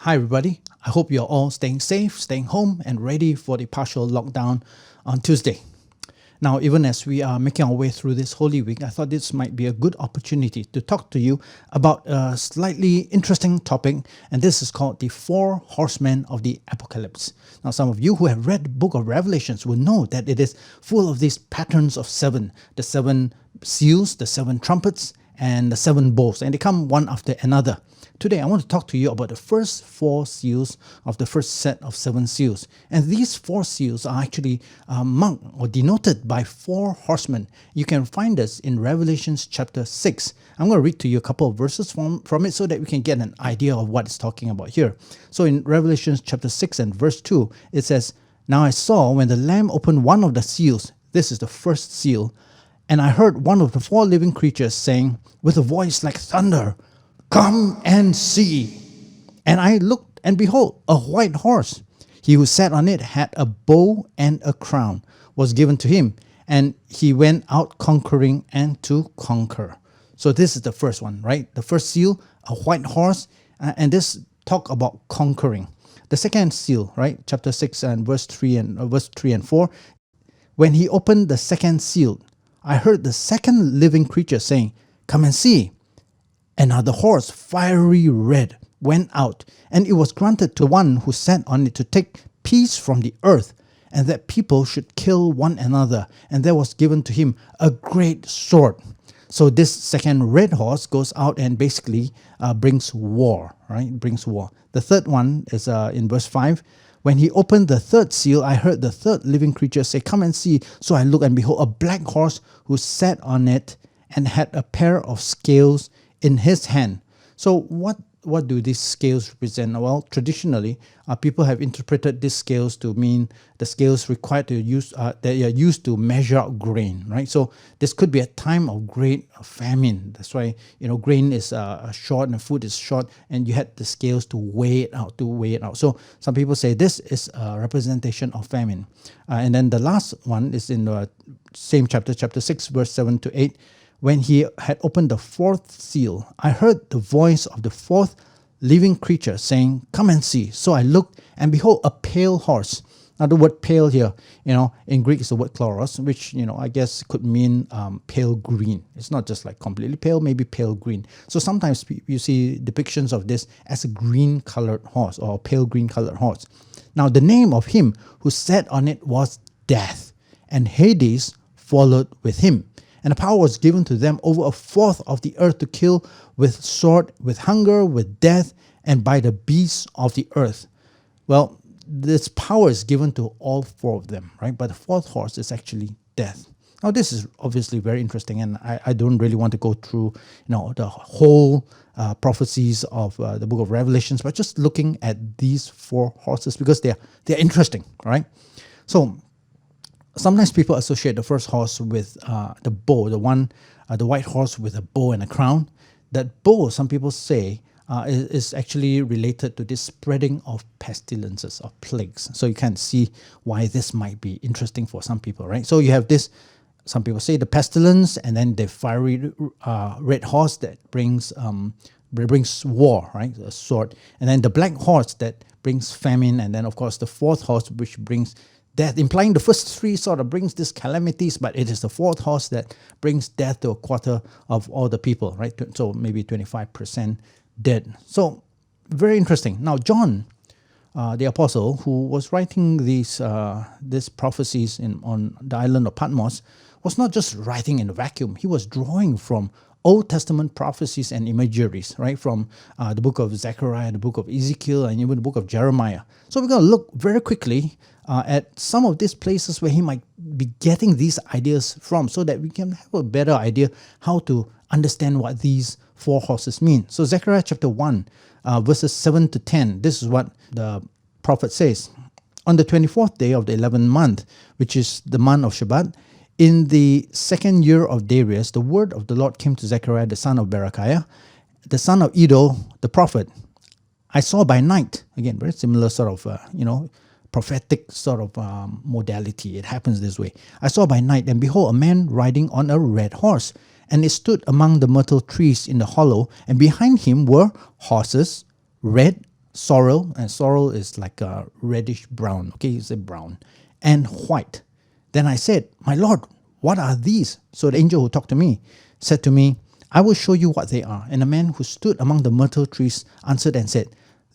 Hi everybody, I hope you're all staying safe, staying home and ready for the partial lockdown on Tuesday. Now, even as we are making our way through this Holy Week, I thought this might be a good opportunity to talk to you about a slightly interesting topic, and this is called the Four Horsemen of the Apocalypse. Now, some of you who have read the book of Revelations will know that it is full of these patterns of seven, the seven seals, the seven trumpets, and the seven bowls, and they come one after another. Today, I want to talk to you about the first four seals of the first set of seven seals. And these four seals are actually marked or denoted by four horsemen. You can find this in Revelations chapter 6. I'm going to read to you a couple of verses from it so that we can get an idea of what it's talking about here. So in Revelations chapter 6 and verse 2, it says, "Now I saw when the Lamb opened one of the seals," this is the first seal, "and I heard one of the four living creatures saying with a voice like thunder, 'Come and see.' And I looked, and behold, a white horse. He who sat on it had a bow, and a crown was given to him, and he went out conquering and to conquer." So this is the first one, right? The first seal, a white horse, and this talk about conquering. The second seal, right? Chapter 6 and verse 3 and 4. "When he opened the second seal, I heard the second living creature saying, 'Come and see.' And now the horse, fiery red, went out, and it was granted to one who sat on it to take peace from the earth, and that people should kill one another. And there was given to him a great sword." So this second red horse goes out and basically brings war, right? Brings war. The third one is in verse 5. "When he opened the third seal, I heard the third living creature say, 'Come and see.' So I looked, and behold, a black horse who sat on it and had a pair of scales in his hand." So what do these scales represent? Well, traditionally, people have interpreted these scales to mean the scales required to use that are used to measure out grain, right? So this could be a time of great famine. That's why grain is short and food is short, and you had the scales to weigh it out. So some people say this is a representation of famine. And then the last one is in the same chapter 6, verse 7 to 8. "When he had opened the fourth seal, I heard the voice of the fourth living creature saying, 'Come and see.' So I looked, and behold, a pale horse." Now the word pale here, in Greek is the word chloros, which, I guess could mean pale green. It's not just like completely pale, maybe pale green. So sometimes you see depictions of this as a green colored horse or a pale green colored horse. "Now the name of him who sat on it was Death, and Hades followed with him. And the power was given to them over a fourth of the earth to kill with sword, with hunger, with death, and by the beasts of the earth." Well, this power is given to all four of them, right? But the fourth horse is actually death. Now, this is obviously very interesting, and I don't really want to go through, the whole prophecies of the book of Revelations, but just looking at these four horses because they're interesting, right? So sometimes people associate the first horse with the bow, the white horse with a bow and a crown. That bow, some people say, is actually related to this spreading of pestilences, of plagues. So you can see why this might be interesting for some people, right? So you have this, some people say the pestilence, and then the fiery red horse that brings war, right? A sword. And then the black horse that brings famine, and then of course the fourth horse which brings death, implying the first three sort of brings these calamities, but it is the fourth horse that brings death to a quarter of all the people, right? So maybe 25% dead. So very interesting. Now John, the apostle, who was writing these prophecies on the island of Patmos, was not just writing in a vacuum. He was drawing from Old Testament prophecies and imageries, right? From the book of Zechariah, the book of Ezekiel, and even the book of Jeremiah. So we're going to look very quickly at some of these places where he might be getting these ideas from, so that we can have a better idea how to understand what these four horses mean. So Zechariah chapter 1, verses 7 to 10, this is what the prophet says. "On the 24th day of the 11th month, which is the month of Shabbat, in the second year of Darius, the word of the Lord came to Zechariah, the son of Berechiah, the son of Iddo, the prophet. I saw by night," again, very similar sort of, prophetic sort of modality. It happens this way. "I saw by night, and behold, a man riding on a red horse, and it stood among the myrtle trees in the hollow, and behind him were horses, red, sorrel, and sorrel is like a reddish brown, okay, it's a brown, and white. Then I said, my Lord, what are these? So the angel who talked to me said to me, I will show you what they are. And the man who stood among the myrtle trees answered and said,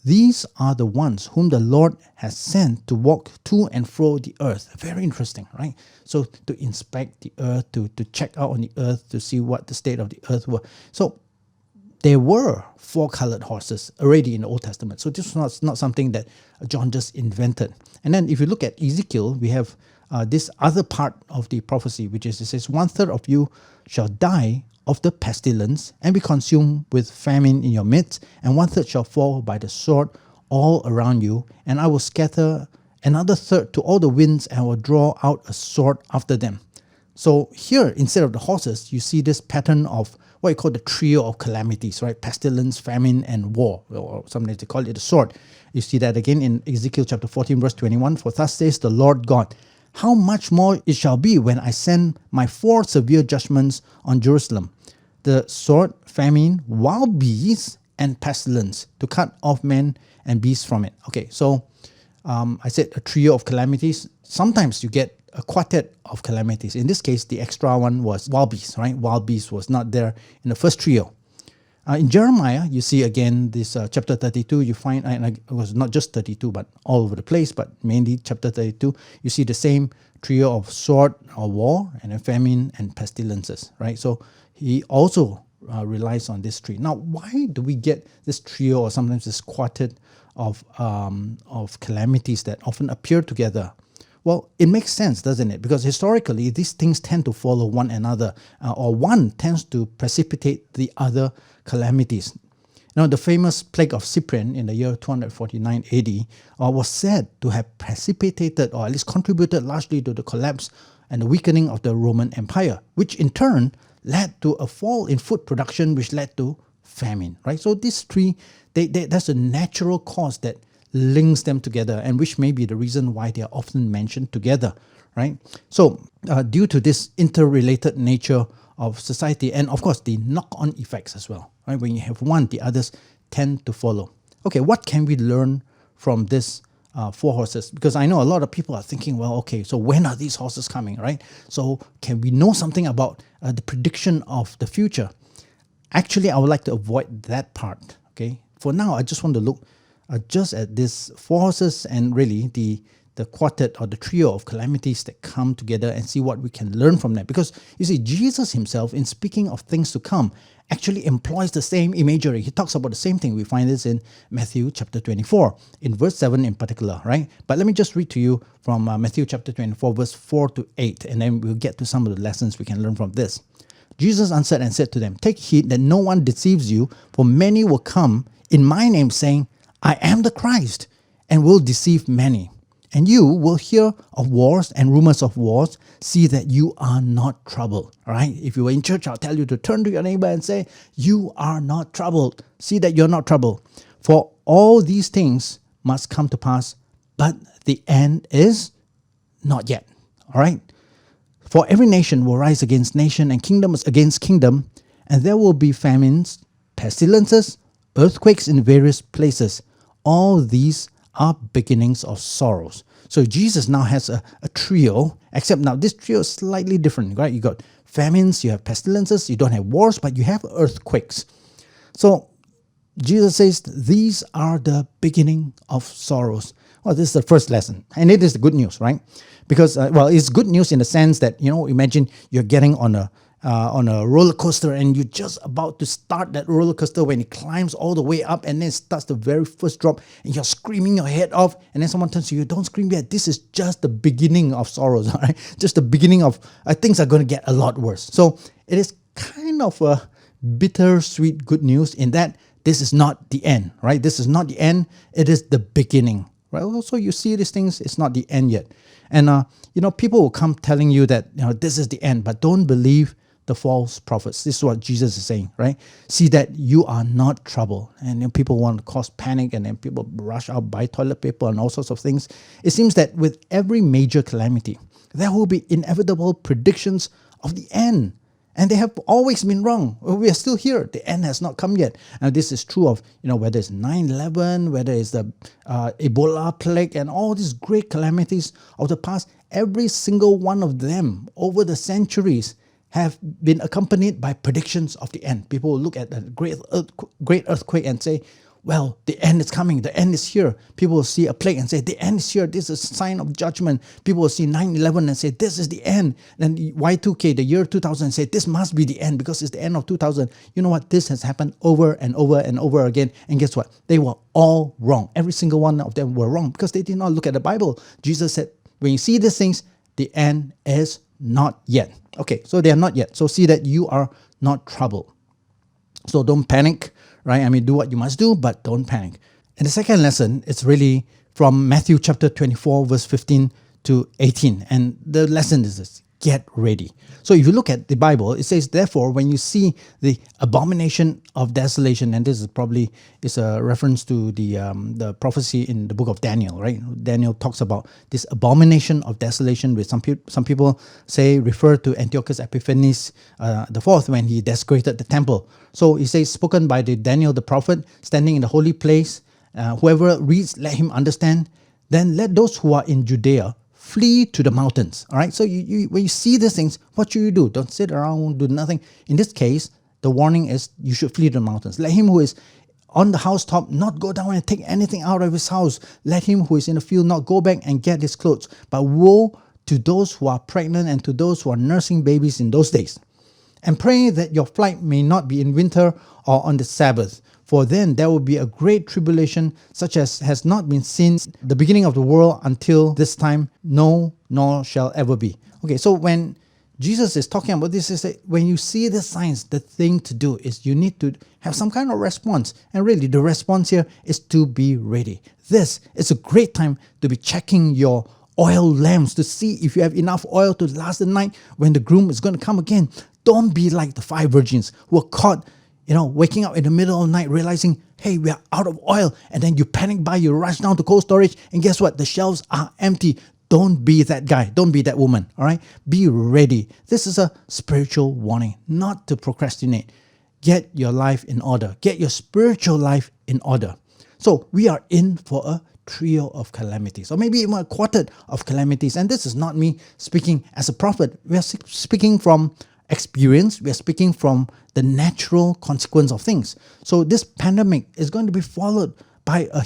these are the ones whom the Lord has sent to walk to and fro the earth. Very interesting, right? So to inspect the earth, to check out on the earth, to see what the state of the earth were. So there were 4 colored horses already in the Old Testament. So this was not something that John just invented. And then if you look at Ezekiel, we have this other part of the prophecy, which is, it says, 1/3 of you shall die of the pestilence and be consumed with famine in your midst, and 1/3 shall fall by the sword all around you, and I will scatter another third to all the winds and will draw out a sword after them. So here, instead of the horses, you see this pattern of what you call the trio of calamities, right? Pestilence, famine, and war, or sometimes they call it the sword. You see that again in Ezekiel chapter 14, verse 21. For thus says the Lord God, how much more it shall be when I send my 4 severe judgments on Jerusalem, the sword, famine, wild beasts, and pestilence, to cut off men and beasts from it. Okay, so I said a trio of calamities. Sometimes you get a quartet of calamities. In this case, the extra one was wild beasts, right? Wild beasts was not there in the first trio. In Jeremiah, you see again this chapter 32, you find, and it was not just 32, but all over the place, but mainly chapter 32, you see the same trio of sword or war, and then famine and pestilences, right? So he also relies on this tree. Now, why do we get this trio or sometimes this quartet of calamities that often appear together? Well, it makes sense, doesn't it? Because historically, these things tend to follow one another, or one tends to precipitate the other calamities. Now, the famous plague of Cyprian in the year 249 AD was said to have precipitated, or at least contributed largely to the collapse and the weakening of the Roman Empire, which in turn led to a fall in food production, which led to famine, right? So these three, that's a natural cause that links them together, and which may be the reason why they are often mentioned together, right? So due to this interrelated nature of society, and of course the knock-on effects as well, right? When you have one, the others tend to follow. Okay, what can we learn from this 4 horses? Because I know a lot of people are thinking, well, okay, so when are these horses coming, right? So can we know something about the prediction of the future? Actually, I would like to avoid that part, okay? For now, I just want to look just at these 4 horses and really the quartet or the trio of calamities that come together, and see what we can learn from them. Because you see, Jesus himself, in speaking of things to come, actually employs the same imagery. He talks about the same thing. We find this in Matthew chapter 24, in verse 7 in particular, right? But let me just read to you from Matthew chapter 24, verse 4 to 8, and then we'll get to some of the lessons we can learn from this. Jesus answered and said to them, take heed that no one deceives you, for many will come in my name, saying, I am the Christ, and will deceive many. And you will hear of wars and rumors of wars. See that you are not troubled. All right? If you were in church, I'll tell you to turn to your neighbor and say, you are not troubled. See that you're not troubled. For all these things must come to pass, but the end is not yet. All right? For every nation will rise against nation, and kingdom against kingdom, and there will be famines, pestilences, earthquakes in various places. All these are beginnings of sorrows. So Jesus now has a trio, except now this trio is slightly different, right? You got famines, you have pestilences, you don't have wars, but you have earthquakes. So Jesus says these are the beginning of sorrows. Well, this is the first lesson, and it is the good news, right? Because, well, it's good news in the sense that, you know, imagine you're getting on a roller coaster, and you're just about to start that roller coaster when it climbs all the way up, and then it starts the very first drop, and you're screaming your head off, and then someone turns to you, don't scream yet, this is just the beginning of sorrows, all right? Just the beginning of things are going to get a lot worse. So it is kind of a bittersweet good news in that this is not the end, right? This is not the end, it is the beginning, right? Also, you see these things, it's not the end yet. And, you know, people will come telling you that, you know, this is the end, but don't believe the false prophets. This is what Jesus is saying, right? See that you are not troubled. And then people want to cause panic, and then people rush out, buy toilet paper and all sorts of things. It seems that with every major calamity, there will be inevitable predictions of the end. And they have always been wrong. We are still here. The end has not come yet. And this is true of, whether it's 9/11, whether it's the Ebola plague, and all these great calamities of the past. Every single one of them over the centuries have been accompanied by predictions of the end. People will look at the great earthquake and say, well, the end is coming. The end is here. People will see a plague and say, the end is here. This is a sign of judgment. People will see 9/11 and say, this is the end. Then Y2K, the year 2000, say, this must be the end because it's the end of 2000. You know what? This has happened over and over and over again. And guess what? They were all wrong. Every single one of them were wrong because they did not look at the Bible. Jesus said, when you see these things, the end is not yet. Okay, so they are not yet. So see that you are not troubled. So don't panic, right? I mean, do what you must do, but don't panic. And the second lesson is really from Matthew chapter 24, verse 15 to 18. And the lesson is this: get ready. So if you look at the Bible, it says, therefore, when you see the abomination of desolation, and this is probably a reference to the prophecy in the book of Daniel, right? Daniel talks about this abomination of desolation, which some people say refer to Antiochus Epiphanes the fourth, when he desecrated the temple. So he says, spoken by Daniel the prophet, standing in the holy place. Whoever reads, let him understand. Then let those who are in Judea flee to the mountains. All right. So when you see these things, what should you do? Don't sit around, do nothing. In this case, the warning is you should flee to the mountains. Let him who is on the housetop not go down and take anything out of his house. Let him who is in the field not go back and get his clothes. But woe to those who are pregnant and to those who are nursing babies in those days. And pray that your flight may not be in winter or on the Sabbath. For then there will be a great tribulation, such as has not been since the beginning of the world until this time, no, nor shall ever be. Okay, so when Jesus is talking about this, is that when you see the signs, the thing to do is you need to have some kind of response. And really, the response here is to be ready. This is a great time to be checking your oil lamps to see if you have enough oil to last the night when the groom is going to come again. Don't be like the 5 virgins who were caught waking up in the middle of the night, realizing, hey, we are out of oil. And then you panic buy, you rush down to cold storage, and guess what? The shelves are empty. Don't be that guy. Don't be that woman. All right? Be ready. This is a spiritual warning, not to procrastinate. Get your life in order. Get your spiritual life in order. So we are in for a trio of calamities, or maybe even a quartet of calamities. And this is not me speaking as a prophet. We are speaking from experience. We are speaking from the natural consequence of things. So this pandemic is going to be followed by a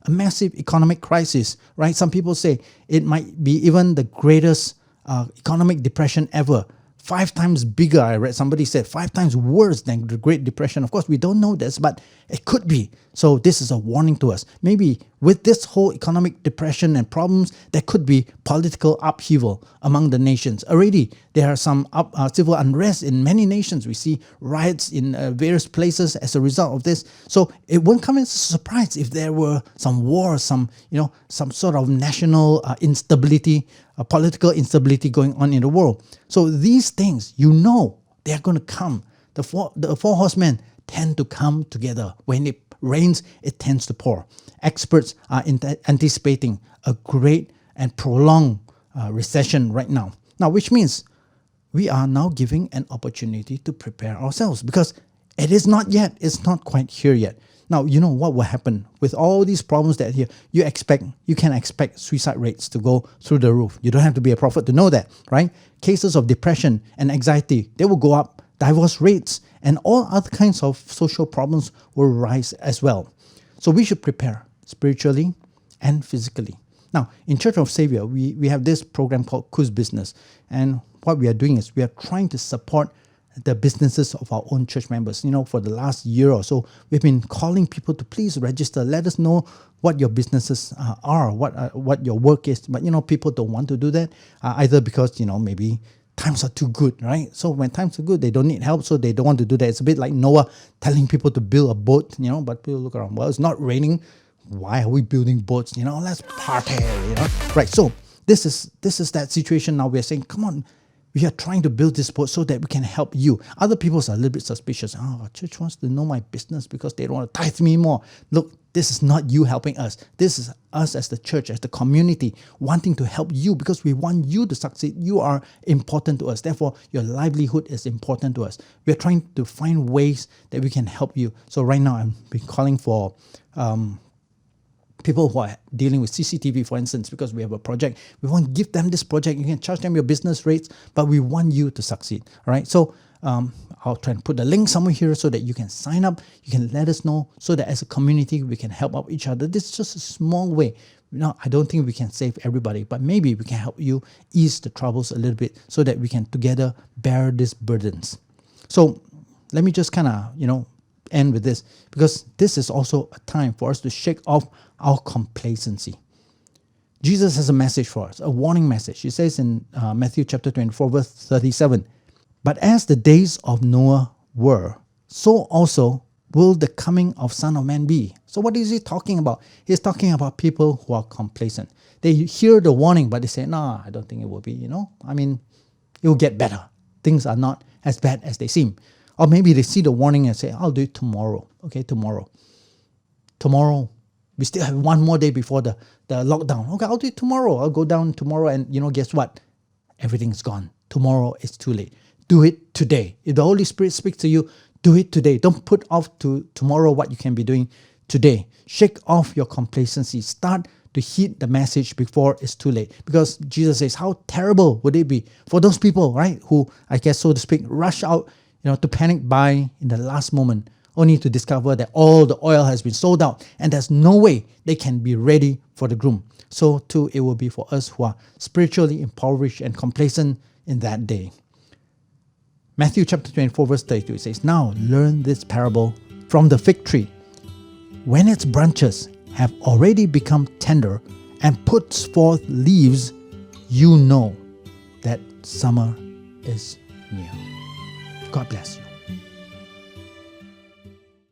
massive economic crisis, right? Some people say it might be even the greatest economic depression ever. 5 times bigger, I read somebody said 5 times worse than the Great Depression. Of course, we don't know this, but it could be. So this is a warning to us. Maybe with this whole economic depression and problems, there could be political upheaval among the nations. Already, there are some civil unrest in many nations. We see riots in various places as a result of this. So it won't come as a surprise if there were some wars, some sort of national instability, political instability going on in the world. So these things, they are going to come. The four horsemen tend to come together. When it rains, it tends to pour. Experts are anticipating a great and prolonged recession right now. Now, which means we are now giving an opportunity to prepare ourselves, because it is not yet. It's not quite here yet. Now, you know what will happen with all these problems that here, you can expect suicide rates to go through the roof. You don't have to be a prophet to know that, right? Cases of depression and anxiety, they will go up. Divorce rates and all other kinds of social problems will rise as well. So we should prepare spiritually and physically. Now, in Church of Savior, we have this program called Kuz Business. And what we are doing is we are trying to support the businesses of our own church members. For the last year or so, we've been calling people to please register. Let us know what your businesses are, what your work is. But, people don't want to do that, either because, maybe times are too good, right? So when times are good, they don't need help, so they don't want to do that. It's a bit like Noah telling people to build a boat, but people look around. Well, it's not raining. Why are we building boats? Let's party, Right. So this is that situation now. We're saying, come on, We are trying to build this boat so that we can help you. Other people are a little bit suspicious. Oh, church wants to know my business because they don't want to tithe me more. Look, this is not you helping us. This is us as the church, as the community, wanting to help you because we want you to succeed. You are important to us. Therefore, your livelihood is important to us. We are trying to find ways that we can help you. So right now, I'm calling for people who are dealing with CCTV, for instance, because we have a project. We want to give them this project. You can charge them your business rates, but we want you to succeed. All right. So I'll try and put the link somewhere here so that you can sign up. You can let us know so that as a community, we can help out each other. This is just a small way. Now, I don't think we can save everybody, but maybe we can help you ease the troubles a little bit so that we can together bear these burdens. So let me just kind of, end with this, because this is also a time for us to shake off our complacency. Jesus has a message for us, a warning message. He says in Matthew chapter 24, verse 37, "But as the days of Noah were, so also will the coming of Son of Man be." So what is he talking about? He's talking about people who are complacent. They hear the warning, but they say, "Nah, I don't think it will be, it will get better. Things are not as bad as they seem." Or maybe they see the warning and say, "I'll do it tomorrow." Okay, tomorrow. Tomorrow. We still have one more day before the lockdown. Okay, I'll do it tomorrow. I'll go down tomorrow and guess what? Everything's gone. Tomorrow is too late. Do it today. If the Holy Spirit speaks to you, do it today. Don't put off to tomorrow what you can be doing today. Shake off your complacency. Start to heed the message before it's too late. Because Jesus says, how terrible would it be for those people, right, who, I guess, so to speak, rush out to panic buy in the last moment, only to discover that all the oil has been sold out and there's no way they can be ready for the groom. So too, it will be for us who are spiritually impoverished and complacent in that day. Matthew chapter 24, verse 32, it says, "Now learn this parable from the fig tree. When its branches have already become tender and puts forth leaves, you know that summer is near." God bless you.